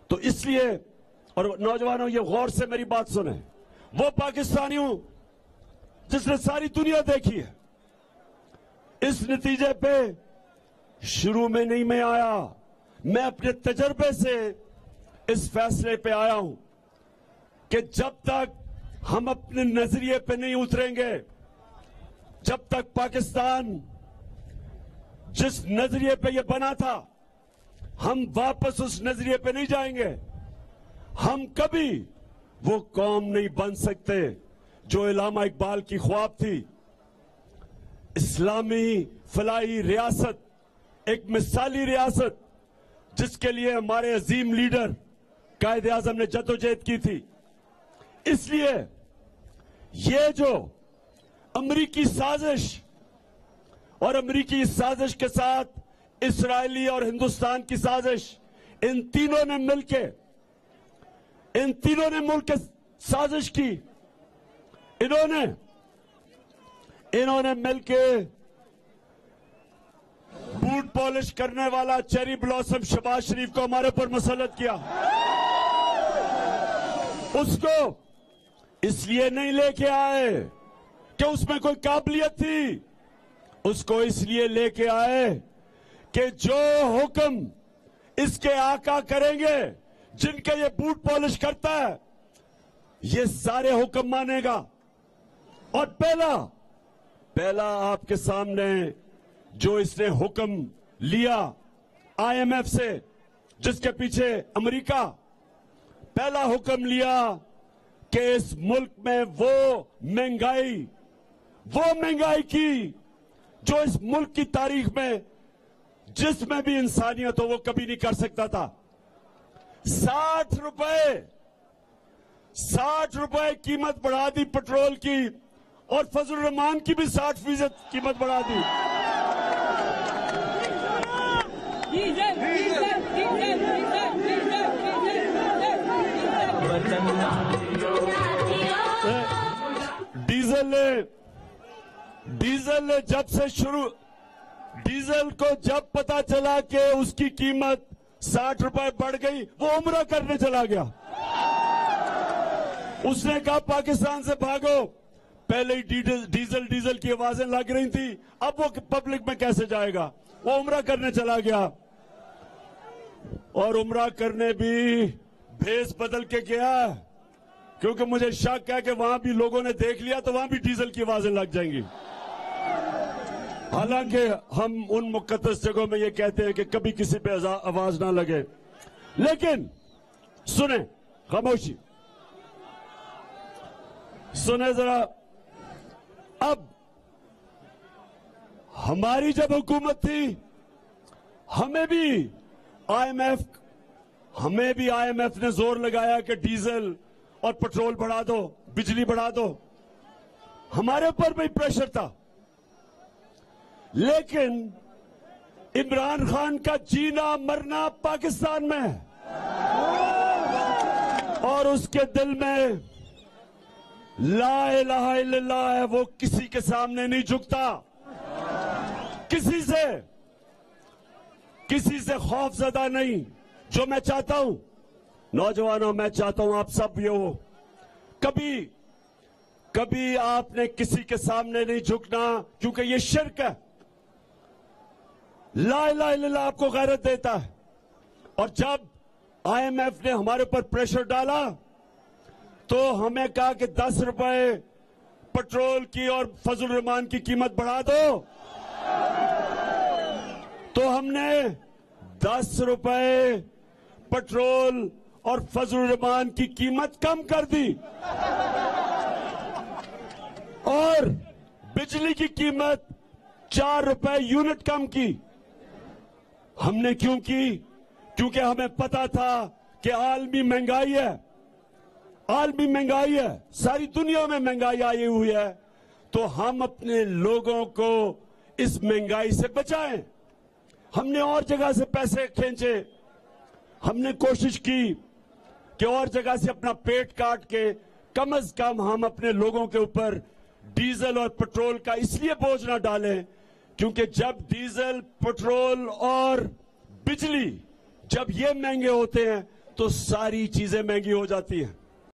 तो इसलिए, और नौजवानों ये गौर से मेरी बात सुने, वो पाकिस्तानी हूं जिसने सारी दुनिया देखी है। इस नतीजे पे शुरू में नहीं मैं आया, मैं अपने तजर्बे से इस फैसले पे आया हूं कि जब तक हम अपने नजरिए पे नहीं उतरेंगे, जब तक पाकिस्तान जिस नजरिए पे ये बना था, हम वापस उस नजरिए पे नहीं जाएंगे, हम कभी वो कौम नहीं बन सकते जो इलामा इकबाल की ख्वाब थी। इस्लामी फलाही रियासत, एक मिसाली रियासत जिसके लिए हमारे अजीम लीडर कायदे आजम ने जद्दोजहद की थी। इसलिए ये जो अमरीकी साजिश और अमरीकी साजिश के साथ इस्राएली और हिंदुस्तान की साजिश, इन तीनों ने मिलकर साजिश की। इन्होंने मिलकर बूट पॉलिश करने वाला चेरी ब्लॉसम शहबाज शरीफ को हमारे ऊपर मुसल्लत किया। उसको इसलिए नहीं लेके आए कि उसमें कोई काबिलियत थी, उसको इसलिए लेके आए कि जो हुक्म इसके आका करेंगे, जिनके ये बूट पॉलिश करता है, ये सारे हुक्म मानेगा। और पहला आपके सामने जो इसने हुक्म लिया आईएमएफ से, जिसके पीछे अमेरिका, पहला हुक्म लिया कि इस मुल्क में वो महंगाई की जो इस मुल्क की तारीख में जिसमें भी इंसानियत हो वो कभी नहीं कर सकता था। 60 रुपए कीमत बढ़ा दी पेट्रोल की, और फजल रहमान की भी 60% कीमत बढ़ा दी। डीजल को जब पता चला कि उसकी कीमत 60 रुपए बढ़ गई, वो उम्रा करने चला गया। उसने कहा पाकिस्तान से भागो। पहले ही डीजल की आवाजें लग रही थी, अब वो पब्लिक में कैसे जाएगा, वो उम्रा करने चला गया। और उम्रा करने भी भेस बदल के गया, क्योंकि मुझे शक है कि वहां भी लोगों ने देख लिया तो वहां भी डीजल की आवाजें लग जाएंगी। हालांकि हम उन मुकद्दस जगहों में ये कहते हैं कि कभी किसी पे आवाज ना लगे, लेकिन सुने, खामोशी सुने जरा। अब हमारी जब हुकूमत थी, हमें भी आईएमएफ ने जोर लगाया कि डीजल और पेट्रोल बढ़ा दो, बिजली बढ़ा दो, हमारे ऊपर भी प्रेशर था। लेकिन इमरान खान का जीना मरना पाकिस्तान में है, और उसके दिल में ला इलाहा इल्लल्लाह है। वो किसी के सामने नहीं झुकता, किसी से खौफजदा नहीं। जो मैं चाहता हूं, नौजवानों, मैं चाहता हूं आप सब ये हो, कभी आपने किसी के सामने नहीं झुकना, क्योंकि ये शिर्क है। ला इलाहा इल्लल्लाह आपको गैरत देता है। और जब आईएमएफ ने हमारे ऊपर प्रेशर डाला तो हमें कहा कि 10 रुपए पेट्रोल की और फजल रहमान की कीमत बढ़ा दो, तो हमने 10 रुपए पेट्रोल और फजल रहमान की कीमत कम कर दी, और बिजली की कीमत 4 रुपए यूनिट कम की। हमने क्यों की? क्योंकि हमें पता था कि आलमी महंगाई है, सारी दुनिया में महंगाई आई हुई है, तो हम अपने लोगों को इस महंगाई से बचाएं। हमने और जगह से पैसे खींचे, हमने कोशिश की कि और जगह से अपना पेट काट के कम से कम हम अपने लोगों के ऊपर डीजल और पेट्रोल का इसलिए बोझ ना डालें, क्योंकि जब डीजल, पेट्रोल और बिजली जब ये महंगे होते हैं तो सारी चीजें महंगी हो जाती हैं।